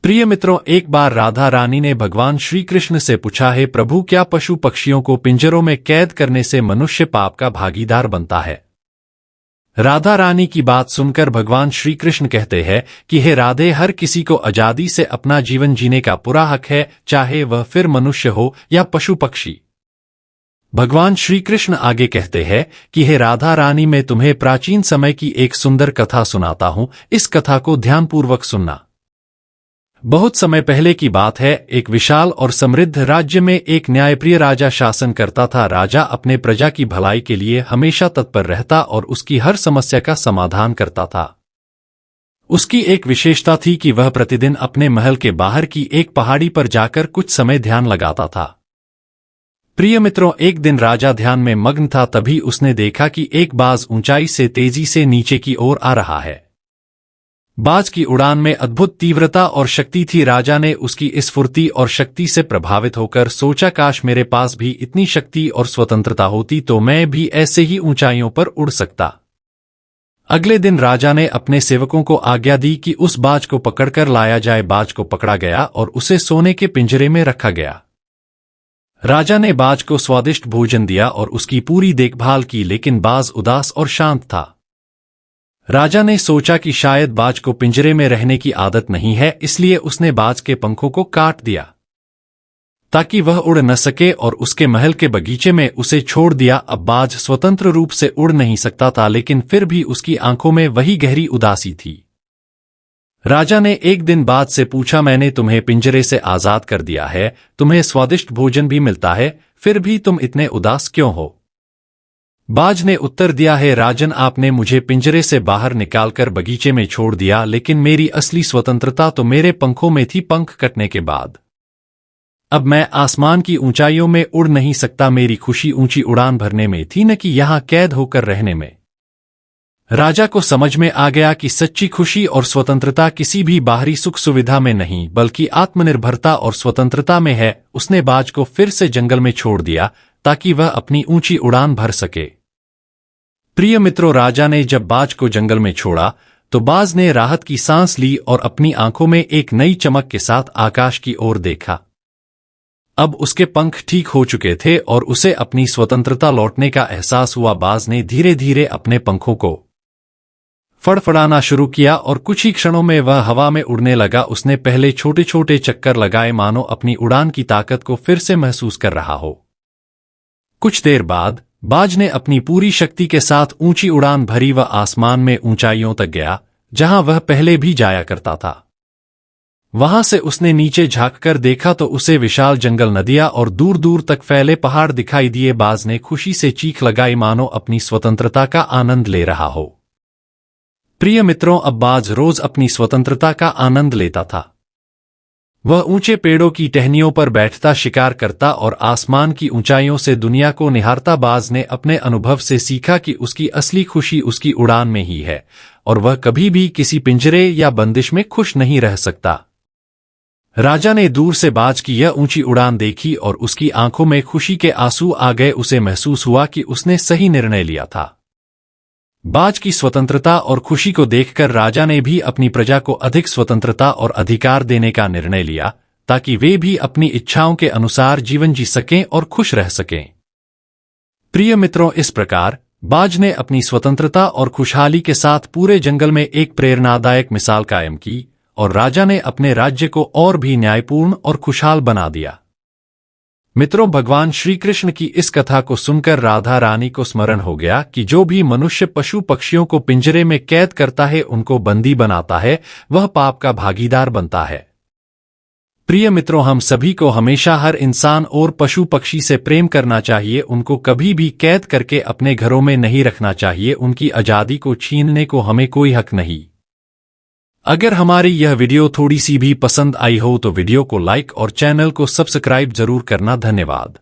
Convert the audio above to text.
प्रिय मित्रों, एक बार राधा रानी ने भगवान श्री कृष्ण से पूछा, है प्रभु, क्या पशु पक्षियों को पिंजरों में कैद करने से मनुष्य पाप का भागीदार बनता है? राधा रानी की बात सुनकर भगवान श्री कृष्ण कहते हैं कि हे राधे, हर किसी को आजादी से अपना जीवन जीने का पूरा हक है, चाहे वह फिर मनुष्य हो या पशु पक्षी। भगवान श्री कृष्ण आगे कहते हैं कि हे राधा रानी, मैं तुम्हें प्राचीन समय की एक सुंदर कथा सुनाता हूं। इस कथा को ध्यानपूर्वक सुनना। बहुत समय पहले की बात है। एक विशाल और समृद्ध राज्य में एक न्यायप्रिय राजा शासन करता था। राजा अपने प्रजा की भलाई के लिए हमेशा तत्पर रहता और उसकी हर समस्या का समाधान करता था। उसकी एक विशेषता थी कि वह प्रतिदिन अपने महल के बाहर की एक पहाड़ी पर जाकर कुछ समय ध्यान लगाता था। प्रिय मित्रों, एक दिन राजा ध्यान में मग्न था, तभी उसने देखा कि एक बाज ऊंचाई से तेजी से नीचे की ओर आ रहा है। बाज की उड़ान में अद्भुत तीव्रता और शक्ति थी। राजा ने उसकी इस फुर्ती और शक्ति से प्रभावित होकर सोचा, काश मेरे पास भी इतनी शक्ति और स्वतंत्रता होती तो मैं भी ऐसे ही ऊंचाइयों पर उड़ सकता। अगले दिन राजा ने अपने सेवकों को आज्ञा दी कि उस बाज को पकड़कर लाया जाए। बाज को पकड़ा गया और उसे सोने के पिंजरे में रखा गया। राजा ने बाज को स्वादिष्ट भोजन दिया और उसकी पूरी देखभाल की, लेकिन बाज उदास और शांत था। राजा ने सोचा कि शायद बाज को पिंजरे में रहने की आदत नहीं है, इसलिए उसने बाज के पंखों को काट दिया ताकि वह उड़ न सके और उसके महल के बगीचे में उसे छोड़ दिया। अब बाज स्वतंत्र रूप से उड़ नहीं सकता था, लेकिन फिर भी उसकी आंखों में वही गहरी उदासी थी। राजा ने एक दिन बाज से पूछा, मैंने तुम्हें पिंजरे से आजाद कर दिया है, तुम्हें स्वादिष्ट भोजन भी मिलता है, फिर भी तुम इतने उदास क्यों हो? बाज ने उत्तर दिया, है राजन, आपने मुझे पिंजरे से बाहर निकालकर बगीचे में छोड़ दिया, लेकिन मेरी असली स्वतंत्रता तो मेरे पंखों में थी। पंख कटने के बाद अब मैं आसमान की ऊंचाइयों में उड़ नहीं सकता। मेरी खुशी ऊंची उड़ान भरने में थी, न कि यहां कैद होकर रहने में। राजा को समझ में आ गया कि सच्ची खुशी और स्वतंत्रता किसी भी बाहरी सुख सुविधा में नहीं, बल्कि आत्मनिर्भरता और स्वतंत्रता में है। उसने बाज को फिर से जंगल में छोड़ दिया ताकि वह अपनी ऊंची उड़ान भर सके। प्रिय मित्रों, राजा ने जब बाज को जंगल में छोड़ा तो बाज ने राहत की सांस ली और अपनी आंखों में एक नई चमक के साथ आकाश की ओर देखा। अब उसके पंख ठीक हो चुके थे और उसे अपनी स्वतंत्रता लौटने का एहसास हुआ। बाज ने धीरे धीरे अपने पंखों को फड़फड़ाना शुरू किया और कुछ ही क्षणों में वह हवा में उड़ने लगा। उसने पहले छोटे छोटे चक्कर लगाए, मानो अपनी उड़ान की ताकत को फिर से महसूस कर रहा हो। कुछ देर बाद बाज ने अपनी पूरी शक्ति के साथ ऊंची उड़ान भरी। वह आसमान में ऊंचाइयों तक गया जहां वह पहले भी जाया करता था। वहां से उसने नीचे झांककर देखा तो उसे विशाल जंगल, नदियां और दूर दूर तक फैले पहाड़ दिखाई दिए। बाज ने खुशी से चीख लगाई, मानो अपनी स्वतंत्रता का आनंद ले रहा हो। प्रिय मित्रों, अब बाज रोज अपनी स्वतंत्रता का आनंद लेता था। वह ऊंचे पेड़ों की टहनियों पर बैठता, शिकार करता और आसमान की ऊंचाइयों से दुनिया को निहारता। बाज ने अपने अनुभव से सीखा कि उसकी असली खुशी उसकी उड़ान में ही है और वह कभी भी किसी पिंजरे या बंदिश में खुश नहीं रह सकता। राजा ने दूर से बाज की यह ऊंची उड़ान देखी और उसकी आंखों में खुशी के आंसू आ गए। उसे महसूस हुआ कि उसने सही निर्णय लिया था। बाज की स्वतंत्रता और खुशी को देखकर राजा ने भी अपनी प्रजा को अधिक स्वतंत्रता और अधिकार देने का निर्णय लिया, ताकि वे भी अपनी इच्छाओं के अनुसार जीवन जी सकें और खुश रह सकें। प्रिय मित्रों, इस प्रकार बाज ने अपनी स्वतंत्रता और खुशहाली के साथ पूरे जंगल में एक प्रेरणादायक मिसाल कायम की और राजा ने अपने राज्य को और भी न्यायपूर्ण और खुशहाल बना दिया। मित्रों, भगवान श्री कृष्ण की इस कथा को सुनकर राधा रानी को स्मरण हो गया कि जो भी मनुष्य पशु पक्षियों को पिंजरे में कैद करता है, उनको बंदी बनाता है, वह पाप का भागीदार बनता है। प्रिय मित्रों, हम सभी को हमेशा हर इंसान और पशु पक्षी से प्रेम करना चाहिए। उनको कभी भी कैद करके अपने घरों में नहीं रखना चाहिए। उनकी आजादी को छीनने को हमें कोई हक नहीं। अगर हमारी यह वीडियो थोड़ी सी भी पसंद आई हो तो वीडियो को लाइक और चैनल को सब्सक्राइब जरूर करना। धन्यवाद।